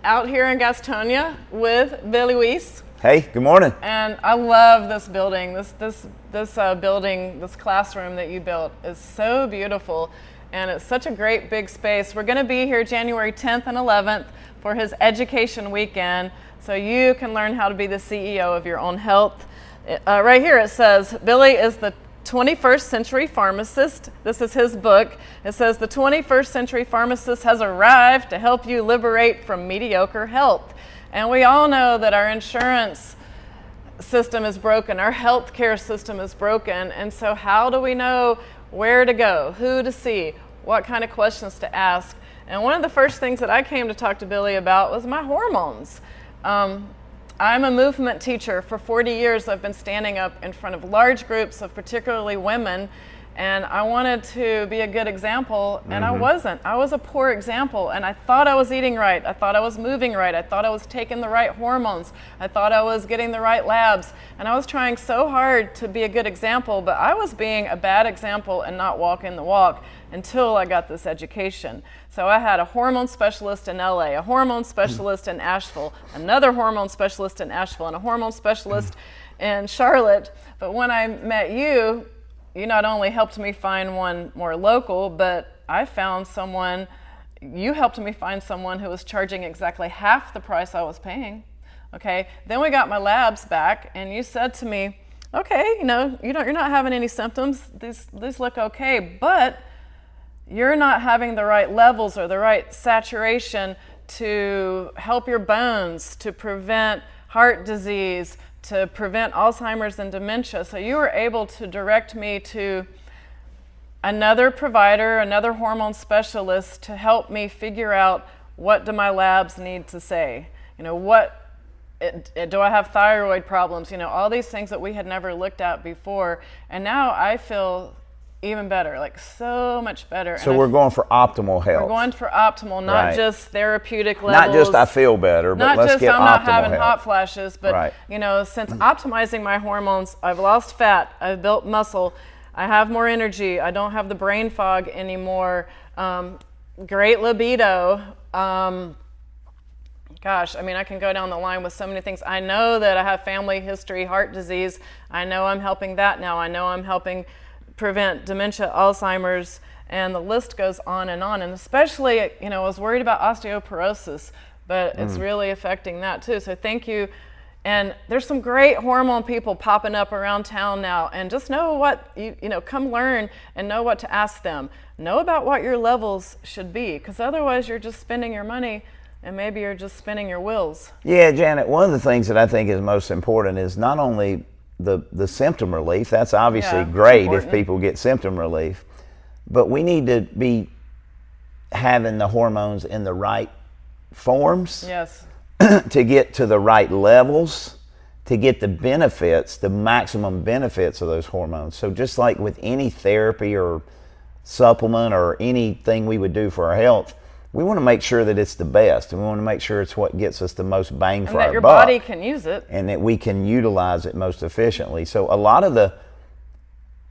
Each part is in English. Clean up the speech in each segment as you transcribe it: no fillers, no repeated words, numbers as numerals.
out here in Gastonia with Billy Weiss. Hey, good morning. And I love this building. This building, this classroom that you built is so beautiful, and it's such a great big space. We're going to be here January 10th and 11th for his education weekend, so you can learn how to be the CEO of your own health. Right here it says, Billy is the 21st century pharmacist. This is his book. It says the 21st century pharmacist has arrived to help you liberate from mediocre health. And we all know that our insurance system is broken, our healthcare system is broken, and so how do we know where to go, who to see, what kind of questions to ask? And one of the first things that I came to talk to Billy about was my hormones. I'm a movement teacher. For 40 years, I've been standing up in front of large groups of particularly women, and I wanted to be a good example, and I wasn't. I was a poor example, and I thought I was eating right. I thought I was moving right. I thought I was taking the right hormones. I thought I was getting the right labs, and I was trying so hard to be a good example, but I was being a bad example and not walking the walk until I got this education. So I had a hormone specialist in LA, a hormone specialist in Asheville, another hormone specialist in Asheville, and a hormone specialist in Charlotte. But when I met you, you not only helped me find one more local, but I found someone, you helped me find someone who was charging exactly half the price I was paying. Okay, then we got my labs back, and you said to me, okay, you're not having any symptoms, these look okay, but you're not having the right levels or the right saturation to help your bones, to prevent heart disease, to prevent Alzheimer's and dementia. So you were able to direct me to another provider, another hormone specialist, to help me figure out what do my labs need to say. Do I have thyroid problems? All these things that we had never looked at before. And now I feel even better, like so much better. So we're going for optimal health. We're going for optimal, not just therapeutic levels. Not just I feel better, but let's get optimal health. Not just I'm not having hot flashes, but since optimizing my hormones, I've lost fat, I've built muscle, I have more energy, I don't have the brain fog anymore, great libido. Gosh, I can go down the line with so many things. I know that I have family history, heart disease. I know I'm helping that now. I know I'm helping prevent dementia, Alzheimer's, and the list goes on. And especially, I was worried about osteoporosis, but it's really affecting that too. So thank you. And there's some great hormone people popping up around town now, and just know what, come learn and know what to ask them. Know about what your levels should be, because otherwise you're just spending your money and maybe you're just spinning your wheels. Yeah, Janet, one of the things that I think is most important is not only the symptom relief. That's obviously great if people get symptom relief, but we need to be having the hormones in the right forms to get to the right levels, to get the benefits, the maximum benefits of those hormones. So just like with any therapy or supplement or anything we would do for our health, we want to make sure that it's the best, and we want to make sure it's what gets us the most bang for our buck. And that your body can use it. And that we can utilize it most efficiently. So a lot of the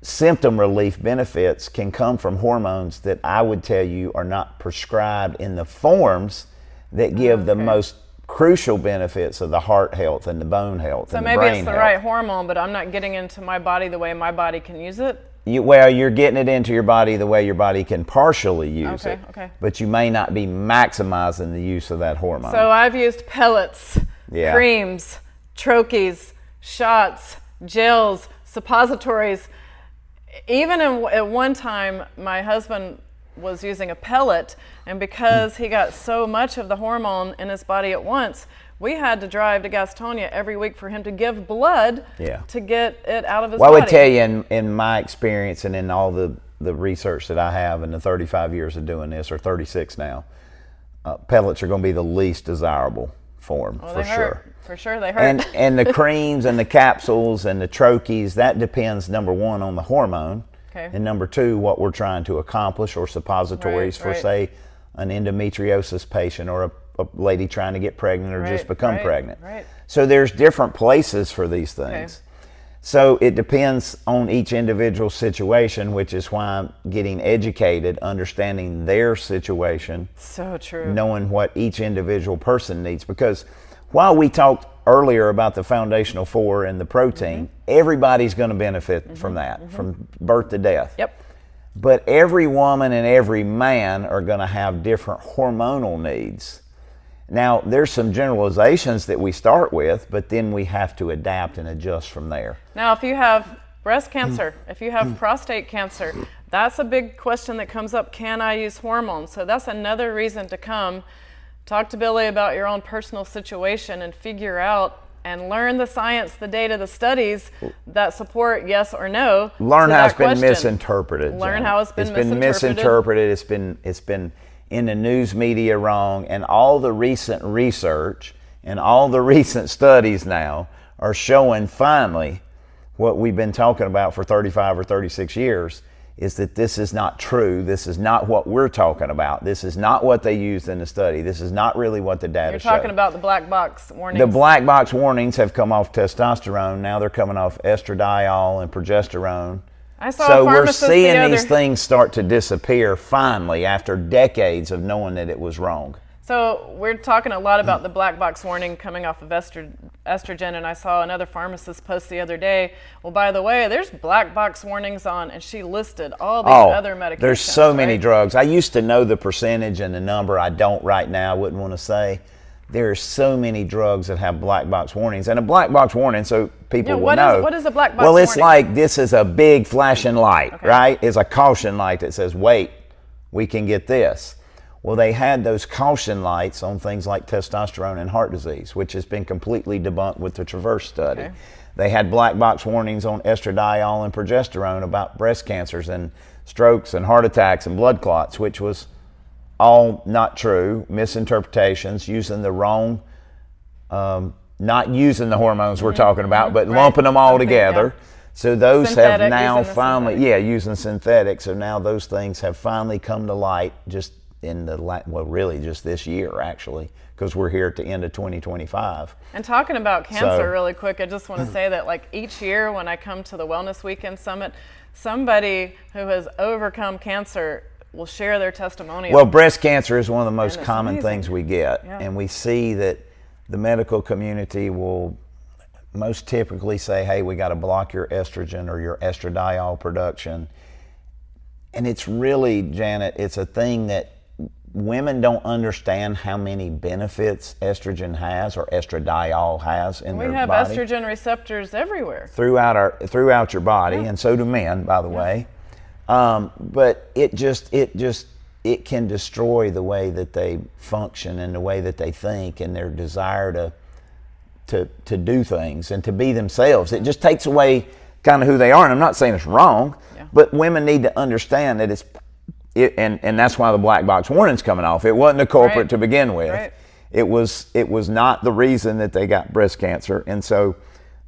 symptom relief benefits can come from hormones that I would tell you are not prescribed in the forms that give the most crucial benefits of the heart health and the bone health and the brain health. So maybe it's the right hormone, but I'm not getting into my body the way my body can use it? You're getting it into your body the way your body can partially use it, but you may not be maximizing the use of that hormone. So I've used pellets, creams, troches, shots, gels, suppositories. Even at one time, my husband was using a pellet, and because he got so much of the hormone in his body at once, we had to drive to Gastonia every week for him to give blood to get it out of his body. Well, I would tell you, in my experience and in all the research that I have in the 35 years of doing this, or 36 now, pellets are going to be the least desirable form, for sure. For sure, they hurt. And the creams and the capsules and the troches, that depends, number one, on the hormone, and number two, what we're trying to accomplish, or suppositories for, say, an endometriosis patient or a lady trying to get pregnant or just become pregnant. So there's different places for these things. So it depends on each individual situation, which is why getting educated, understanding their situation, so true, knowing what each individual person needs. Because while we talked earlier about the foundational four and the protein, everybody's going to benefit from that, from birth to death. Yep. But every woman and every man are going to have different hormonal needs. Now, there's some generalizations that we start with, but then we have to adapt and adjust from there. Now, if you have breast cancer, if you have prostate cancer, that's a big question that comes up. Can I use hormones? So that's another reason to come talk to Billy about your own personal situation and figure out and learn the science, the data, the studies that support yes or no. Learn how it's been misinterpreted. Learn how it's been misinterpreted. It's been in the news media wrong, and all the recent research and all the recent studies now are showing finally what we've been talking about for 35 or 36 years, is that this is not true. This is not what we're talking about. This is not what they used in the study. This is not really what the data showed. You're talking about the black box warnings. The black box warnings have come off testosterone. Now they're coming off estradiol and progesterone. So we're seeing these things start to disappear finally after decades of knowing that it was wrong. So we're talking a lot about the black box warning coming off of estrogen, and I saw another pharmacist post the other day, well, by the way, there's black box warnings on, and she listed all these other medications. There's so many drugs. I used to know the percentage and the number. I don't right now. I wouldn't want to say. There are so many drugs that have black box warnings. And a black box warning, so people will know. What is a black box warning? Well, it's warning? Like this is a big flashing light, right? It's a caution light that says, wait, we can get this. Well, they had those caution lights on things like testosterone and heart disease, which has been completely debunked with the Traverse study. They had black box warnings on estradiol and progesterone about breast cancers and strokes and heart attacks and blood clots, which was all not true, misinterpretations, using the wrong, not using the hormones we're talking about, but lumping them all together. So those have now finally, using synthetics. So now those things have finally come to light just in the, well, really just this year, actually, because we're here at the end of 2025. And talking about cancer really quick, I just want to say that like each year when I come to the Wellness Weekend Summit, somebody who has overcome cancer will share their testimonial. Well, breast cancer is one of the most common things we get. And we see that the medical community will most typically say, hey, we got to block your estrogen or your estradiol production. And it's really, Janet, it's a thing that women don't understand how many benefits estrogen has or estradiol has in their body. We have estrogen receptors everywhere. Throughout your body, and so do men, by the way. But it can destroy the way that they function and the way that they think and their desire to do things and to be themselves. It just takes away kind of who they are. And I'm not saying it's wrong, but women need to understand that and that's why the black box warning's coming off. It wasn't a culprit to begin with. It was not the reason that they got breast cancer. And so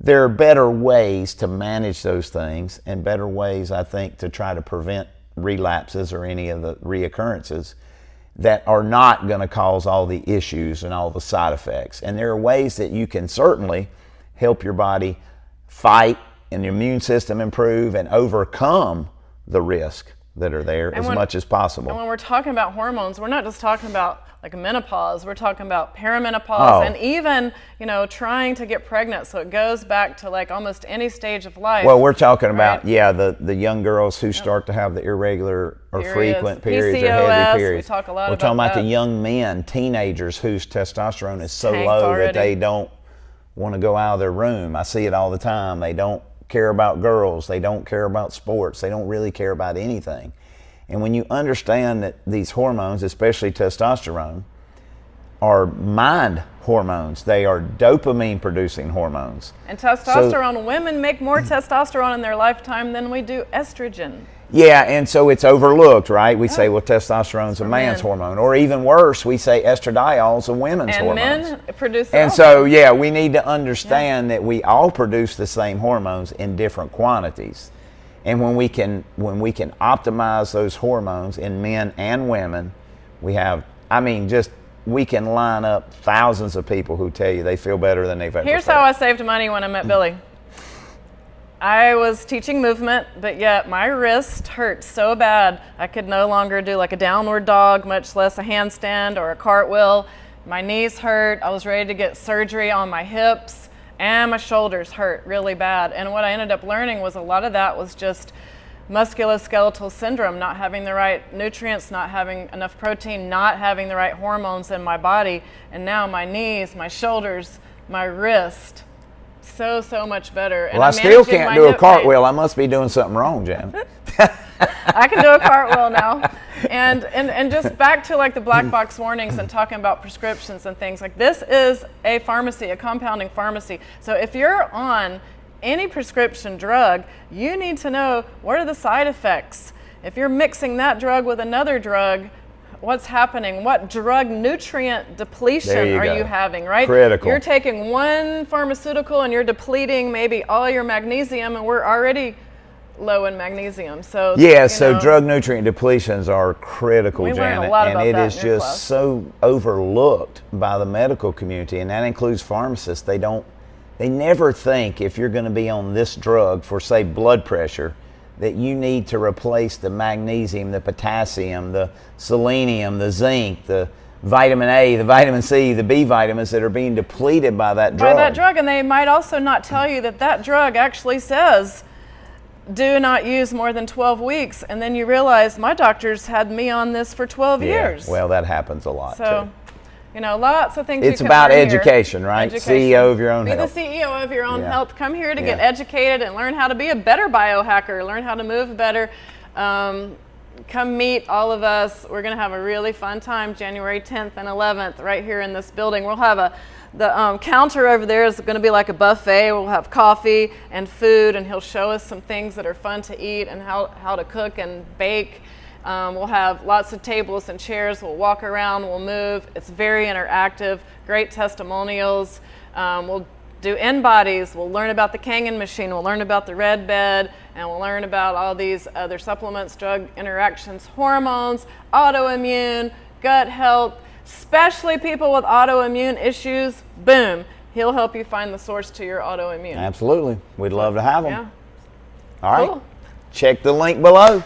there are better ways to manage those things and better ways, I think, to try to prevent relapses or any of the reoccurrences that are not going to cause all the issues and all the side effects. And there are ways that you can certainly help your body fight and your immune system improve and overcome the risk that are there as much as possible. And when we're talking about hormones, we're not just talking about like menopause, we're talking about perimenopause and even, trying to get pregnant. So it goes back to like almost any stage of life. Well, we're talking about, the young girls who start to have the irregular or frequent periods or heavy periods. We talk a lot we're about talking about that. the young men, teenagers whose testosterone is so low that they don't want to go out of their room. I see it all the time. They don't care about girls. They don't care about sports. They don't really care about anything. And when you understand that these hormones, especially testosterone, are mind hormones, they are dopamine producing hormones. And testosterone, women make more testosterone in their lifetime than we do estrogen. Yeah, and so it's overlooked, right? We say, well, testosterone's a man's hormone. Or even worse, we say estradiol's a women's hormone. And men produce it And also. so, we need to understand that we all produce the same hormones in different quantities. And when we can optimize those hormones in men and women, we can line up thousands of people who tell you they feel better than they've ever felt. Here's how I saved money when I met Billy. I was teaching movement, but yet my wrist hurt so bad I could no longer do like a downward dog, much less a handstand or a cartwheel. My knees hurt. I was ready to get surgery on my hips, and my shoulders hurt really bad. And what I ended up learning was a lot of that was just musculoskeletal syndrome, not having the right nutrients, not having enough protein, not having the right hormones in my body. And now my knees, my shoulders, my wrist, so much better. Well, I still can't do a cartwheel. I must be doing something wrong, Janet. I can do a cartwheel now. And just back to like the black box warnings and talking about prescriptions and things, like this is a pharmacy, a compounding pharmacy. So if you're on any prescription drug, you need to know what are the side effects. If you're mixing that drug with another drug, what's happening? What drug nutrient depletion are you having, right? Critical. You're taking one pharmaceutical and you're depleting maybe all your magnesium, and we're already low in magnesium. So yeah, so drug nutrient depletions are critical, we Janet, learn a lot about and it that is in your just class. so overlooked by the medical community, and that includes pharmacists. They never think if you're going to be on this drug for, say, blood pressure, that you need to replace the magnesium, the potassium, the selenium, the zinc, the vitamin A, the vitamin C, the B vitamins that are being depleted by that drug. And they might also not tell you that that drug actually says, do not use more than 12 weeks. And then you realize my doctor's had me on this for 12 years. Well, that happens a lot too. Lots of things. It's about education, right? CEO of your own health. Be the CEO of your own health. Come here to get educated and learn how to be a better biohacker, learn how to move better. Come meet all of us. We're going to have a really fun time January 10th and 11th right here in this building. We'll have the counter over there is going to be like a buffet. We'll have coffee and food, and he'll show us some things that are fun to eat and how to cook and bake. We'll have lots of tables and chairs. We'll walk around, we'll move. It's very interactive, great testimonials. We'll do in-bodies. We'll learn about the Kangen machine. We'll learn about the red bed, and we'll learn about all these other supplements, drug interactions, hormones, autoimmune, gut health, especially people with autoimmune issues. Boom. He'll help you find the source to your autoimmune. Absolutely. We'd love to have them. Yeah. All right. Cool. Check the link below.